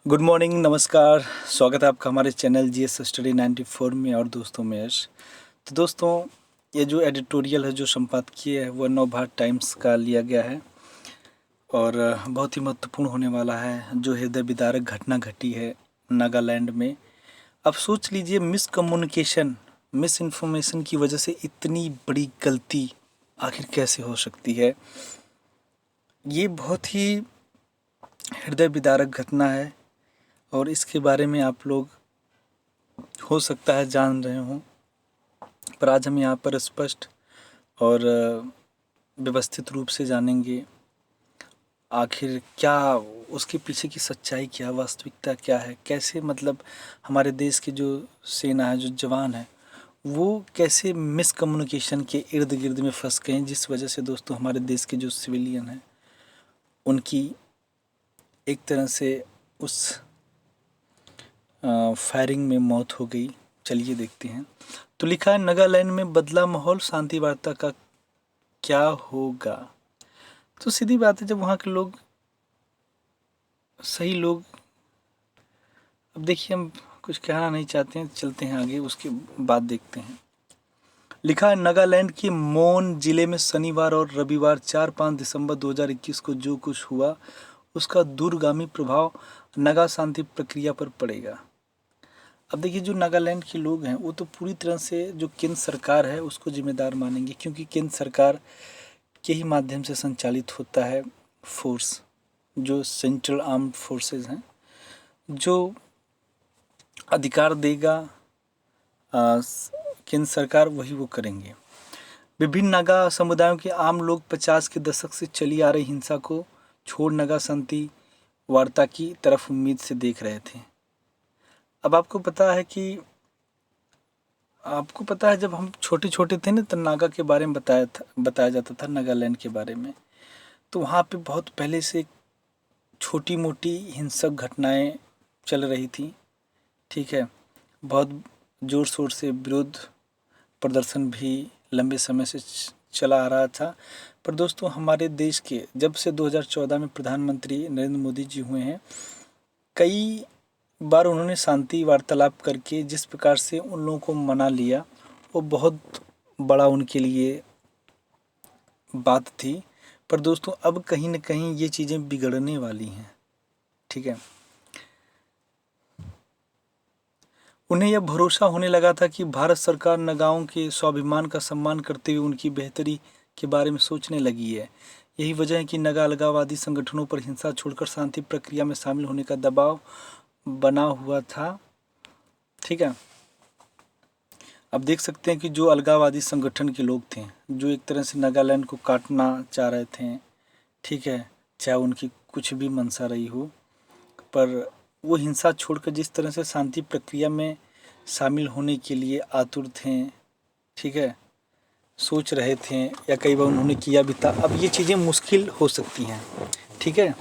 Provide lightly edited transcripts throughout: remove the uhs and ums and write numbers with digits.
Good morning, नमस्कार। स्वागत है आपका हमारे चैनल जीएस स्टडी 94 में। और दोस्तों में यश। तो दोस्तों, ये जो एडिटोरियल है, जो संपादकीय है, वो नवभारत टाइम्स का लिया गया है और बहुत ही महत्वपूर्ण होने वाला है। जो हृदय विदारक घटना घटी है नागालैंड में। अब सोच लीजिए, मिसकम्युनिकेशन, मिस इन्फॉर्मेशन की वजह से इतनी बड़ी गलती आखिर कैसे हो सकती है। ये बहुत ही हृदय विदारक घटना है और इसके बारे में आप लोग हो सकता है जान रहे हों, पर आज हम यहाँ पर स्पष्ट और व्यवस्थित रूप से जानेंगे आखिर क्या उसके पीछे की सच्चाई, क्या वास्तविकता क्या है। कैसे मतलब हमारे देश की जो सेना है, जो जवान है, वो कैसे मिसकम्युनिकेशन के इर्द गिर्द में फंस गए हैं, जिस वजह से दोस्तों हमारे देश के जो सिविलियन हैं उनकी एक तरह से उस फायरिंग में मौत हो गई। चलिए देखते हैं। तो लिखा है, नागालैंड में बदला माहौल, शांति वार्ता का क्या होगा। तो सीधी बात है, जब वहाँ के लोग सही लोग, अब देखिए हम कुछ कहना नहीं चाहते हैं, चलते हैं आगे, उसके बाद देखते हैं। लिखा है, नागालैंड के मोन जिले में शनिवार और रविवार 4-5 दिसंबर 2021 को जो कुछ हुआ उसका दूरगामी प्रभाव नागा शांति प्रक्रिया पर पड़ेगा। अब देखिए, जो नागालैंड के लोग हैं वो तो पूरी तरह से जो केंद्र सरकार है उसको जिम्मेदार मानेंगे, क्योंकि केंद्र सरकार के ही माध्यम से संचालित होता है फोर्स, जो सेंट्रल आर्म्ड फोर्सेस हैं। जो अधिकार देगा केंद्र सरकार, वही वो करेंगे। विभिन्न नागा समुदायों के आम लोग 50 के दशक से चली आ रही हिंसा को छोड़ नागा शांति वार्ता की तरफ उम्मीद से देख रहे थे। अब आपको पता है जब हम छोटे छोटे थे ना, तो नागा के बारे में बताया जाता था, नागालैंड के बारे में। तो वहाँ पे बहुत पहले से छोटी मोटी हिंसक घटनाएं चल रही थी, ठीक है। बहुत ज़ोर शोर से विरोध प्रदर्शन भी लंबे समय से चला आ रहा था। पर दोस्तों, हमारे देश के जब से 2014 में प्रधानमंत्री नरेंद्र मोदी जी हुए हैं, कई बार उन्होंने शांति वार्तालाप करके जिस प्रकार से उन लोगों को मना लिया, वो बहुत बड़ा उनके लिए बात थी। पर दोस्तों, अब कहीं न कहीं ये चीज़ें बिगड़ने वाली हैं, ठीक है। उन्हें यह भरोसा होने लगा था कि भारत सरकार नगाओं के स्वाभिमान का सम्मान करते हुए उनकी बेहतरी के बारे में सोचने लगी है। यही वजह है कि नगा अलगाववादी संगठनों पर हिंसा छोड़कर शांति प्रक्रिया में शामिल होने का दबाव बना हुआ था, ठीक है। अब देख सकते हैं कि जो अलगाववादी संगठन के लोग थे, जो एक तरह से नागालैंड को काटना चाह रहे थे, ठीक है, चाहे उनकी कुछ भी मंशा रही हो, पर वो हिंसा छोड़कर जिस तरह से शांति प्रक्रिया में शामिल होने के लिए आतुर थे, ठीक है, सोच रहे थे, या कई बार उन्होंने किया भी था। अब ये चीज़ें मुश्किल हो सकती हैं, ठीक है।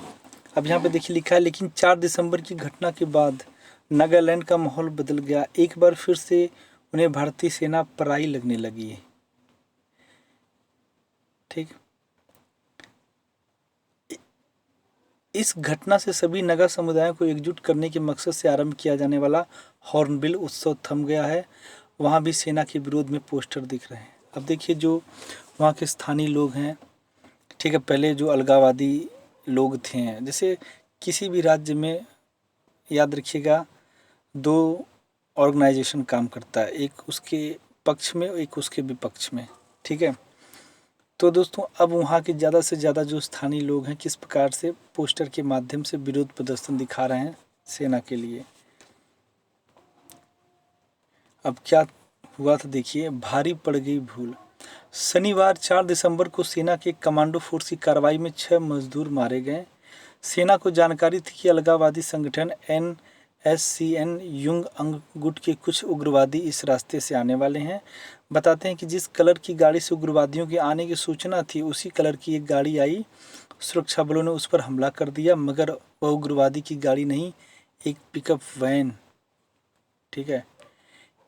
अब यहाँ पे देखिए लिखा है, लेकिन 4 दिसंबर की घटना के बाद नागालैंड का माहौल बदल गया। एक बार फिर से उन्हें भारतीय सेना पराई लगने लगी है, ठीक। इस घटना से सभी नगा समुदायों को एकजुट करने के मकसद से आरंभ किया जाने वाला हॉर्नबिल उत्सव थम गया है। वहाँ भी सेना के विरोध में पोस्टर दिख रहे हैं। अब देखिए, जो वहाँ के स्थानीय लोग हैं, ठीक है, पहले जो अलगाववादी लोग थे, जैसे किसी भी राज्य में याद रखिएगा 2 ऑर्गेनाइजेशन काम करता है, एक उसके पक्ष में, एक उसके विपक्ष में, ठीक है। तो दोस्तों, अब वहाँ के ज़्यादा से ज़्यादा जो स्थानीय लोग हैं किस प्रकार से पोस्टर के माध्यम से विरोध प्रदर्शन दिखा रहे हैं सेना के लिए। अब क्या हुआ था देखिए, भारी पड़ गई भूल। शनिवार 4 दिसंबर को सेना के कमांडो फोर्स की कार्रवाई में 6 मजदूर मारे गए। सेना को जानकारी थी कि अलगाववादी संगठन NSCN युंग अंग गुट के कुछ उग्रवादी इस रास्ते से आने वाले हैं। बताते हैं कि जिस कलर की गाड़ी से उग्रवादियों के आने की सूचना थी, उसी कलर की एक गाड़ी आई। सुरक्षा बलों ने उस पर हमला कर दिया, मगर वह उग्रवादी की गाड़ी नहीं, एक पिकअप वैन, ठीक है,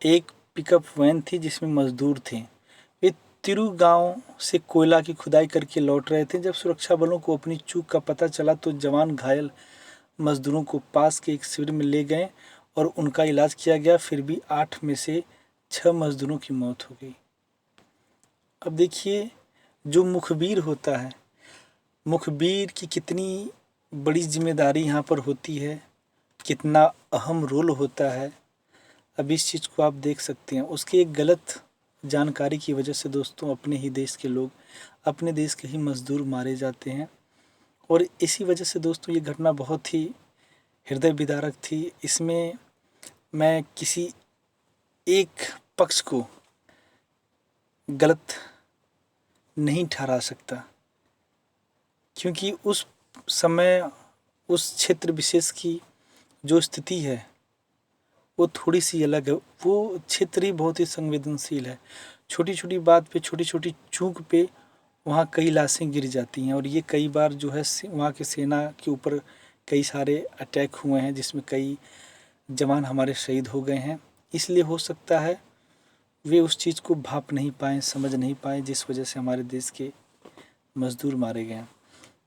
एक पिकअप वैन थी जिसमें मजदूर थे। वे तिरु गांव से कोयला की खुदाई करके लौट रहे थे। जब सुरक्षा बलों को अपनी चूक का पता चला तो जवान घायल मज़दूरों को पास के एक शिविर में ले गए और उनका इलाज किया गया, फिर भी 8 में से 6 मज़दूरों की मौत हो गई। अब देखिए, जो मुखबिर होता है, मुखबिर की कितनी बड़ी जिम्मेदारी यहाँ पर होती है, कितना अहम रोल होता है। अब इस चीज़ को आप देख सकते हैं, उसके एक गलत जानकारी की वजह से दोस्तों अपने ही देश के लोग, अपने देश के ही मज़दूर मारे जाते हैं। और इसी वजह से दोस्तों ये घटना बहुत ही हृदय विदारक थी। इसमें मैं किसी एक पक्ष को गलत नहीं ठहरा सकता, क्योंकि उस समय उस क्षेत्र विशेष की जो स्थिति है वो थोड़ी सी अलग है। वो क्षेत्र ही बहुत ही संवेदनशील है। छोटी छोटी बात पे, छोटी छोटी चूक पे वहाँ कई लाशें गिर जाती हैं। और ये कई बार जो है वहाँ की सेना के ऊपर कई सारे अटैक हुए हैं, जिसमें कई जवान हमारे शहीद हो गए हैं। इसलिए हो सकता है वे उस चीज़ को भाप नहीं पाएँ, समझ नहीं पाएँ, जिस वजह से हमारे देश के मज़दूर मारे गए हैं।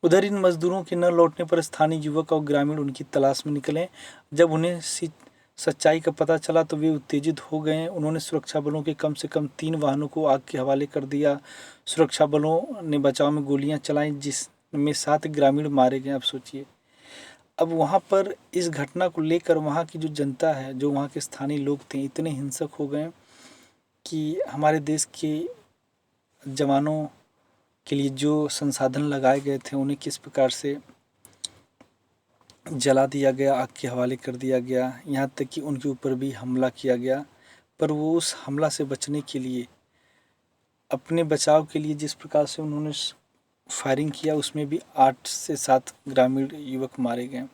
उधर इन मज़दूरों के न लौटने पर स्थानीय युवक और ग्रामीण उनकी तलाश में निकले। जब उन्हें सच्चाई का पता चला तो वे उत्तेजित हो गए। उन्होंने सुरक्षा बलों के कम से कम 3 वाहनों को आग के हवाले कर दिया। सुरक्षा बलों ने बचाव में गोलियां चलाईं, जिसमें 7 ग्रामीण मारे गए। अब सोचिए, अब वहाँ पर इस घटना को लेकर वहाँ की जो जनता है, जो वहाँ के स्थानीय लोग थे, इतने हिंसक हो गए कि हमारे देश के जवानों के लिए जो संसाधन लगाए गए थे उन्हें किस प्रकार से जला दिया गया, आग के हवाले कर दिया गया। यहाँ तक कि उनके ऊपर भी हमला किया गया। पर वो उस हमला से बचने के लिए, अपने बचाव के लिए जिस प्रकार से उन्होंने फायरिंग किया, उसमें भी 8 से 7 ग्रामीण युवक मारे गए।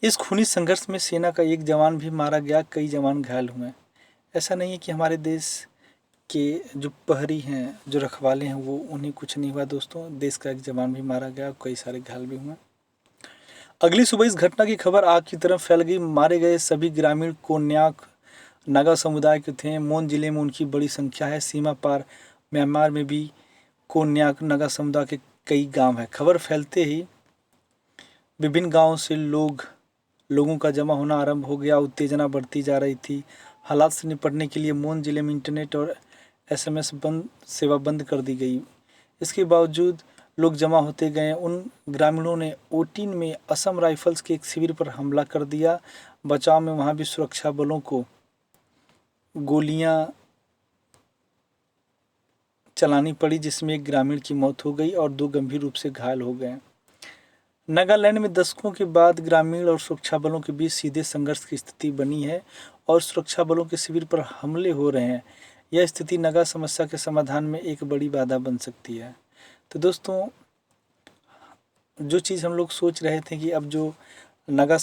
इस खूनी संघर्ष में सेना का एक जवान भी मारा गया, कई जवान घायल हुए। ऐसा नहीं है कि हमारे देश के जो प्रहरी हैं, जो रखवाले हैं, वो उन्हें कुछ नहीं हुआ दोस्तों। देश का एक जवान भी मारा गया, कई सारे घायल भी हुए। अगली सुबह इस घटना की खबर आग की तरफ फैल गई। मारे गए सभी ग्रामीण कोन्याक नागा समुदाय के थे। मोन जिले में उनकी बड़ी संख्या है। सीमा पार म्यांमार में भी कोन्याक नागा समुदाय के कई गांव हैं। खबर फैलते ही विभिन्न गांवों से लोगों का जमा होना आरंभ हो गया। उत्तेजना बढ़ती जा रही थी। हालात से निपटने के लिए मोन जिले में इंटरनेट और SMS सेवा बंद कर दी गई। इसके बावजूद लोग जमा होते गए। उन ग्रामीणों ने ओटिन में असम राइफल्स के एक शिविर पर हमला कर दिया। बचाव में वहाँ भी सुरक्षा बलों को गोलियां चलानी पड़ी, जिसमें एक ग्रामीण की मौत हो गई और 2 गंभीर रूप से घायल हो गए। नागालैंड में दशकों के बाद ग्रामीण और सुरक्षा बलों के बीच सीधे संघर्ष की स्थिति बनी है और सुरक्षा बलों के शिविर पर हमले हो रहे हैं। यह स्थिति नागा समस्या के समाधान में एक बड़ी बाधा बन सकती है। तो दोस्तों, जो चीज़ हम लोग सोच रहे थे कि अब जो नागा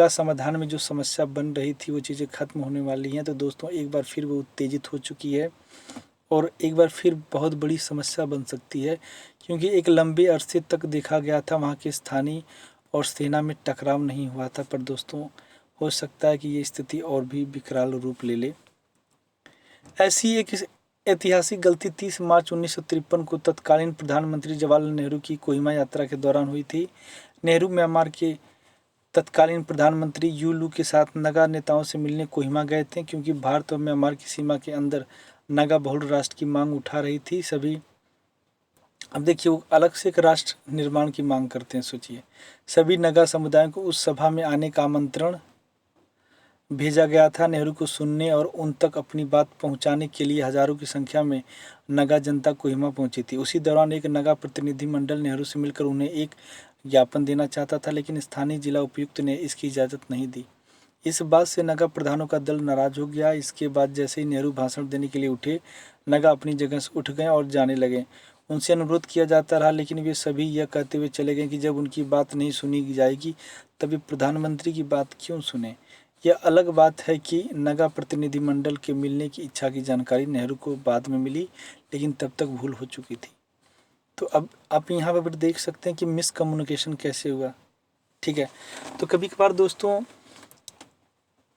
समाधान में जो समस्या बन रही थी, वो चीज़ें ख़त्म होने वाली हैं। तो दोस्तों, एक बार फिर वो उत्तेजित हो चुकी है और एक बार फिर बहुत बड़ी समस्या बन सकती है, क्योंकि एक लंबे अरसे तक देखा गया था वहाँ के स्थानीय और सेना में टकराव नहीं हुआ था। पर दोस्तों, हो सकता है कि ये स्थिति और भी विकराल रूप ले ले। ऐसी एक ऐतिहासिक गलती 30 मार्च 1953 को तत्कालीन प्रधानमंत्री जवाहरलाल नेहरू की कोहिमा यात्रा के दौरान हुई थी। नेहरू म्यांमार के तत्कालीन प्रधानमंत्री यू लू के साथ नागा नेताओं से मिलने कोहिमा गए थे, क्योंकि भारत और म्यांमार की सीमा के अंदर नागा बहुल राष्ट्र की मांग उठा रही थी। अब देखिए, वो अलग से एक राष्ट्र निर्माण की मांग करते हैं। सोचिए, सभी नागा समुदायों को उस सभा में आने का आमंत्रण भेजा गया था। नेहरू को सुनने और उन तक अपनी बात पहुंचाने के लिए हजारों की संख्या में नागा जनता कोहिमा पहुंची थी। उसी दौरान एक नागा प्रतिनिधिमंडल नेहरू से मिलकर उन्हें एक ज्ञापन देना चाहता था, लेकिन स्थानीय जिला उपायुक्त ने इसकी इजाज़त नहीं दी। इस बात से नागा प्रधानों का दल नाराज हो गया। इसके बाद जैसे ही नेहरू भाषण देने के लिए उठे, नागा अपनी जगह से उठ गए और जाने लगे। उनसे अनुरोध किया जाता रहा, लेकिन वे सभी यह कहते हुए चले गए कि जब उनकी बात नहीं सुनी जाएगी तभी प्रधानमंत्री की बात क्यों सुने। यह अलग बात है कि नागा प्रतिनिधिमंडल के मिलने की इच्छा की जानकारी नेहरू को बाद में मिली, लेकिन तब तक भूल हो चुकी थी। तो अब आप यहाँ पर देख सकते हैं कि मिसकम्युनिकेशन कैसे हुआ। ठीक है, तो कभी कभार दोस्तों,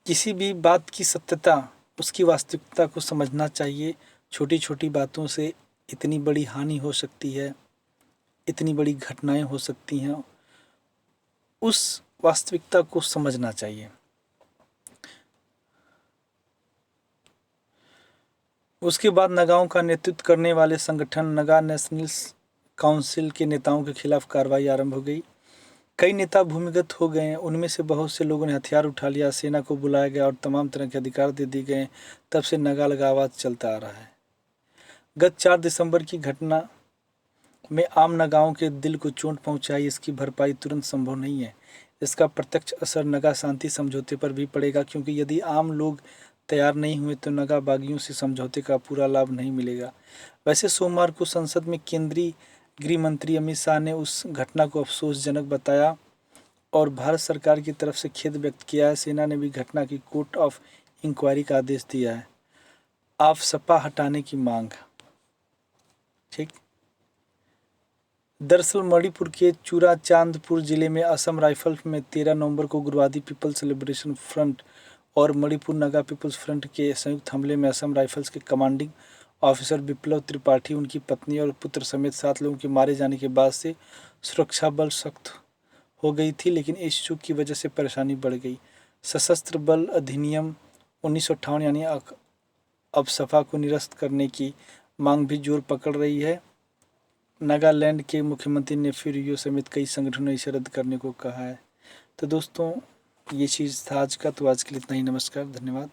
किसी भी बात की सत्यता, उसकी वास्तविकता को समझना चाहिए। छोटी छोटी बातों से इतनी बड़ी हानि हो सकती है, इतनी बड़ी घटनाएं हो सकती हैं। उस वास्तविकता को समझना चाहिए। उसके बाद नगाओं का नेतृत्व करने वाले संगठन नगा नेशनल काउंसिल के नेताओं के खिलाफ कार्रवाई आरंभ हो गई। कई नेता भूमिगत हो गए हैं, उनमें से बहुत से लोगों ने हथियार उठा लिया, सेना को बुलाया गया और तमाम तरह के अधिकार दे दिए गए। तब से नगा लगावाद चलता आ रहा है। गत 4 दिसंबर की घटना में आम नगाओं के दिल को चोट पहुंचाई, इसकी भरपाई तुरंत संभव नहीं है। इसका प्रत्यक्ष असर नगा शांति समझौते पर भी पड़ेगा, क्योंकि यदि आम लोग तैयार नहीं हुए तो नगा बागियों से समझौते का पूरा लाभ नहीं मिलेगा। वैसे सोमवार को संसद में केंद्रीय गृह मंत्री अमित शाह ने उस घटना को अफसोसजनक बताया और भारत सरकार की तरफ से खेद व्यक्त किया है। सेना ने भी घटना की कोर्ट ऑफ इंक्वायरी का आदेश दिया है। आफ्सपा हटाने की मांग। ठीक। दरअसल मणिपुर के चूराचांदपुर जिले में असम राइफल्स में 13 नवंबर को उग्रवादी पीपल्स लिबरेशन फ्रंट और मणिपुर नगा पीपल्स फ्रंट के संयुक्त हमले में असम राइफल्स के कमांडिंग ऑफिसर विप्लव त्रिपाठी, उनकी पत्नी और पुत्र समेत 7 लोगों के मारे जाने के बाद से सुरक्षा बल सख्त हो गई थी, लेकिन इस चूक की वजह से परेशानी बढ़ गई। सशस्त्र बल अधिनियम 1958 यानी अफसपा को निरस्त करने की मांग भी जोर पकड़ रही है। नागालैंड के मुख्यमंत्री ने फिर रियो समेत कई संगठनों ने इसे रद्द करने को कहा है। तो दोस्तों ये चीज़ था आज का, तो आज के लिए इतना ही। नमस्कार, धन्यवाद।